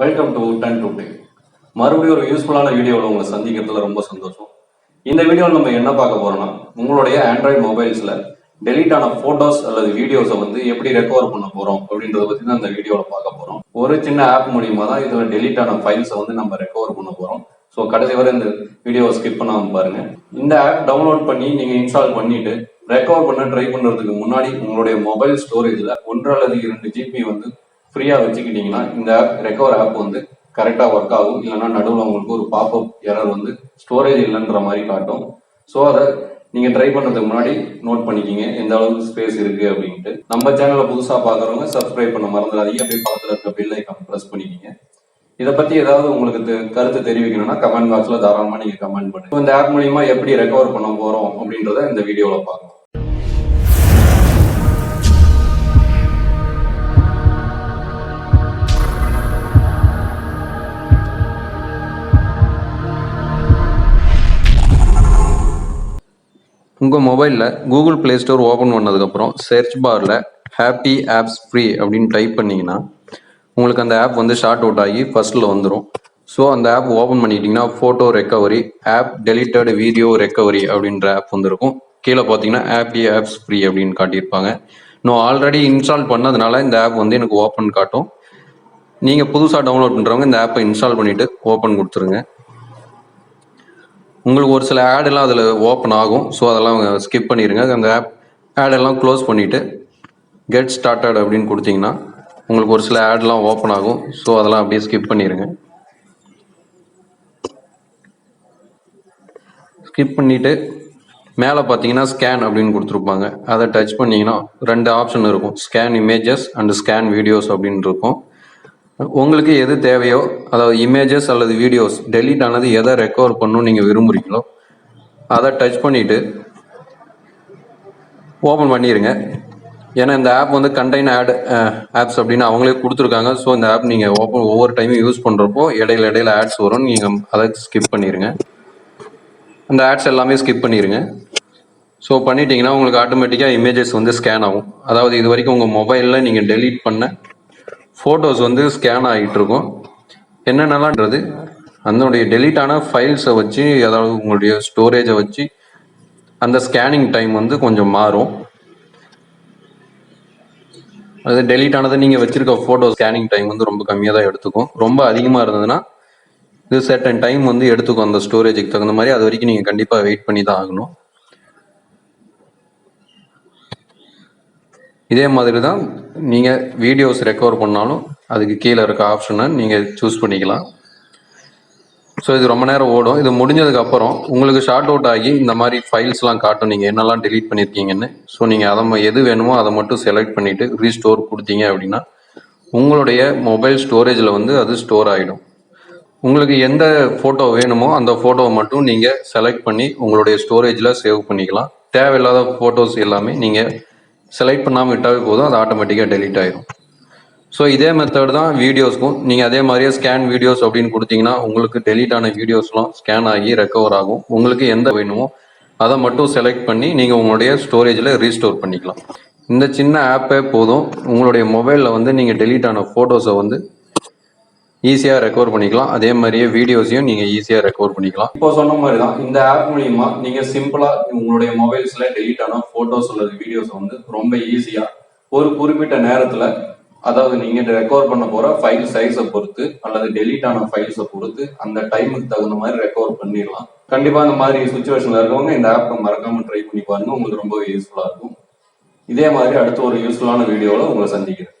Welcome to 10 to 10. மறுபடியும் ஒரு யூஸ்ஃபுல்லான வீடியோவில் உங்களை சந்திக்கிறதுல ரொம்ப சந்தோஷம். இந்த வீடியோவில் நம்ம என்ன பார்க்க போறோம்னா, உங்களுடைய ஆண்ட்ராய்டு மொபைல்ஸில் டெலீட் ஆன ஃபோட்டோஸ் அல்லது வீடியோஸை வந்து எப்படி ரெக்கவர் பண்ண போகிறோம் அப்படின்றத பற்றி தான் இந்த வீடியோவில் பார்க்க போகிறோம். ஒரு சின்ன ஆப் மூலியமாக தான் இதில் டெலீட் ஆன ஃபைல்ஸை வந்து நம்ம ரெக்கவர் பண்ண போகிறோம். ஸோ கடைசி வரை இந்த வீடியோவை ஸ்கிப் பண்ணாமல் பாருங்க. இந்த ஆப் டவுன்லோட் பண்ணி நீங்கள் இன்ஸ்டால் பண்ணிட்டு ரெக்கவர் பண்ண ட்ரை பண்ணுறதுக்கு முன்னாடி உங்களுடைய மொபைல் ஸ்டோரேஜில் 1 அல்லது 2 GB வந்து ஃப்ரீயாக வச்சுக்கிட்டீங்கன்னா இந்த ஆப் ரெக்கவர் ஆப் வந்து கரெக்டாக ஒர்க் ஆகும். இல்லைன்னா நடுவில் உங்களுக்கு ஒரு பாப்அப் எரர் வந்து ஸ்டோரேஜ் இல்லைன்ற மாதிரி காட்டும். ஸோ அதை நீங்கள் ட்ரை பண்ணுறதுக்கு முன்னாடி நோட் பண்ணிக்கிங்க எந்த அளவுக்கு ஸ்பேஸ் இருக்குது அப்படின்ட்டு. நம்ம சேனலை புதுசாக பார்க்குறவங்க சப்ஸ்கிரைப் பண்ண மறந்துடாதீங்க. அப்படியே பக்கத்தில் இருக்க பெல் ஐக்கான் ப்ரெஸ் பண்ணிக்கிங்க. இதை பற்றி ஏதாவது உங்களுக்கு கருத்து தெரிவிக்கணும்னா கமெண்ட் பாக்ஸில் தாராளமாக நீங்கள் கமெண்ட் பண்ணுங்க. இந்த ஆப் மூலியமா எப்படி ரெக்கவர் பண்ண போகிறோம் அப்படின்றத இந்த வீடியோவில் பார்க்கலாம். உங்கள் மொபைலில் கூகுள் ப்ளே ஸ்டோர் ஓப்பன் பண்ணதுக்கப்புறம் சர்ச் பாரில் ஹாப்பி ஆப்ஸ் ஃப்ரீ அப்படின்னு டைப் பண்ணிங்கன்னா உங்களுக்கு அந்த ஆப் வந்து ஷார்ட் அவுட் ஆகி ஃபர்ஸ்ட்டில் வந்துடும். ஸோ அந்த ஆப் ஓப்பன் பண்ணிட்டீங்கன்னா photo recovery, app deleted video recovery அப்படின்ற ஆப் வந்துருக்கும். கீழே பார்த்தீங்கன்னா ஹாப்பி ஆப்ஸ் ஃப்ரீ அப்படின்னு காட்டியிருப்பாங்க. நான் ஆல்ரெடி இன்ஸ்டால் பண்ணதுனால இந்த ஆப் வந்து எனக்கு ஓப்பன் காட்டும். நீங்கள் புதுசாக டவுன்லோட் பண்ணுறவங்க இந்த ஆப்பை இன்ஸ்டால் பண்ணிவிட்டு ஓப்பன் கொடுத்துருங்க. உங்களுக்கு ஒரு சில ஆடெல்லாம் அதில் ஓப்பன் ஆகும். ஸோ அதெல்லாம் ஸ்கிப் பண்ணிடுங்க. அந்த ஆடெல்லாம் க்ளோஸ் பண்ணிவிட்டு கெட் ஸ்டார்டட் அப்படின்னு கொடுத்தீங்கன்னா உங்களுக்கு ஒரு சில ஆட்லாம் ஓப்பன் ஆகும். ஸோ அதெல்லாம் அப்படியே ஸ்கிப் பண்ணிடுங்க. ஸ்கிப் பண்ணிவிட்டு மேலே பார்த்தீங்கன்னா ஸ்கேன் அப்படின்னு கொடுத்துருப்பாங்க. அதை டச் பண்ணிங்கன்னா 2 ஆப்ஷன் இருக்கும், scan images and scan videos அப்படின்னு இருக்கும். உங்களுக்கு எது தேவையோ, அதாவது இமேஜஸ் அல்லது வீடியோஸ் டெலீட் ஆனது எதை ரெக்கவர் பண்ணணும்னு நீங்கள் விரும்புகிறீங்களோ அதை டச் பண்ணிவிட்டு ஓப்பன் பண்ணிடுங்க. ஏன்னா இந்த ஆப் வந்து கண்டெய்ன் ஆப்ஸ் அப்படின்னு அவங்களே கொடுத்துருக்காங்க. ஸோ இந்த ஆப் நீங்கள் ஒவ்வொரு டைமும் யூஸ் பண்ணுறப்போ இடையில ஆட்ஸ் வரும். நீங்கள் அதை ஸ்கிப் பண்ணிடுங்க. அந்த ஆட்ஸ் எல்லாமே ஸ்கிப் பண்ணிடுங்க. ஸோ பண்ணிட்டீங்கன்னா உங்களுக்கு ஆட்டோமேட்டிக்காக இமேஜஸ் வந்து ஸ்கேன் ஆகும். அதாவது இது வரைக்கும் உங்கள் மொபைலில் நீங்கள் டெலீட் பண்ண ஃபோட்டோஸ் வந்து ஸ்கேன் ஆகிட்டு இருக்கும். என்னென்னலான்றது அதனுடைய டெலீட் ஆன ஃபைல்ஸை வச்சு, அதாவது உங்களுடைய ஸ்டோரேஜை வச்சு அந்த ஸ்கேனிங் டைம் வந்து கொஞ்சம் மாறும். அது டெலீட் ஆனதை நீங்கள் வச்சுருக்க ஃபோட்டோ ஸ்கேனிங் டைம் வந்து ரொம்ப கம்மியாக தான் எடுத்துக்கும். ரொம்ப அதிகமாக இருந்ததுன்னா இது சர்டன் டைம் வந்து எடுத்துக்கும் அந்த ஸ்டோரேஜுக்கு தகுந்த மாதிரி. அது வரைக்கும் நீங்கள் கண்டிப்பாக வெயிட் பண்ணி தான் ஆகணும். இதே மாதிரி தான் நீங்கள் வீடியோஸ் ரெக்கவர் பண்ணாலும் அதுக்கு கீழே இருக்க ஆப்ஷனை நீங்கள் சூஸ் பண்ணிக்கலாம். ஸோ இது ரொம்ப நேரம் ஓடும். இது முடிஞ்சதுக்கப்புறம் உங்களுக்கு ஷார்ட் அவுட் ஆகி இந்த மாதிரி ஃபைல்ஸ்லாம் காட்டும், நீங்கள் என்னெல்லாம் டெலீட் பண்ணியிருக்கீங்கன்னு. ஸோ நீங்கள் அதை எது வேணுமோ அதை மட்டும் செலக்ட் பண்ணிவிட்டு ரீஸ்டோர் கொடுத்தீங்க அப்படின்னா உங்களுடைய மொபைல் ஸ்டோரேஜில் வந்து அது ஸ்டோர் ஆகிடும். உங்களுக்கு எந்த ஃபோட்டோ வேணுமோ அந்த ஃபோட்டோவை மட்டும் நீங்கள் செலக்ட் பண்ணி உங்களுடைய ஸ்டோரேஜில் சேவ் பண்ணிக்கலாம். தேவையில்லாத ஃபோட்டோஸ் எல்லாமே நீங்கள் செலக்ட் பண்ணாமல் விட்டாவே போதும், அது ஆட்டோமேட்டிக்காக டெலீட் ஆகிடும். ஸோ இதே மெத்தட் தான் வீடியோஸ்க்கும். நீங்கள் அதே மாதிரியே ஸ்கேன் வீடியோஸ் அப்படின்னு கொடுத்தீங்கன்னா உங்களுக்கு டெலீட் ஆன வீடியோஸ்லாம் ஸ்கேன் ஆகி ரெக்கவர் ஆகும். உங்களுக்கு எந்த வேணுமோ அதை மட்டும் செலக்ட் பண்ணி நீங்கள் உங்களுடைய ஸ்டோரேஜில் ரீஸ்டோர் பண்ணிக்கலாம். இந்த சின்ன ஆப்பே போதும், உங்களுடைய மொபைலில் வந்து நீங்கள் டெலீட் ஆன ஃபோட்டோஸை வந்து ஈஸியாக ரெக்கவர் பண்ணிக்கலாம். அதே மாதிரியே வீடியோஸையும் நீங்கள் ஈஸியாக ரெக்கவர் பண்ணிக்கலாம். இப்போ சொன்ன மாதிரி தான் இந்த ஆப் மூலியமா நீங்கள் சிம்பிளாக உங்களுடைய மொபைல்ஸில் டெலீட் ஆன ஃபோட்டோஸ் அல்லது வீடியோஸை வந்து ரொம்ப ஈஸியாக ஒரு குறிப்பிட்ட நேரத்தில், அதாவது நீங்கள் ரெக்கவர் பண்ண போகிற ஃபைல் சைஸை பொறுத்து அல்லது டெலீட் ஆன ஃபைல்ஸை பொறுத்து அந்த டைமுக்கு தகுந்த மாதிரி ரெக்கவர் பண்ணிடலாம். கண்டிப்பாக இந்த மாதிரி சுச்சுவேஷனில் இருக்கவங்க இந்த ஆப்பை மறக்காமல் ட்ரை பண்ணி பாருங்க. உங்களுக்கு ரொம்ப யூஸ்ஃபுல்லாக இருக்கும். இதே மாதிரி அடுத்த ஒரு யூஸ்ஃபுல்லான வீடியோவில் உங்களை சந்திக்கிறேன்.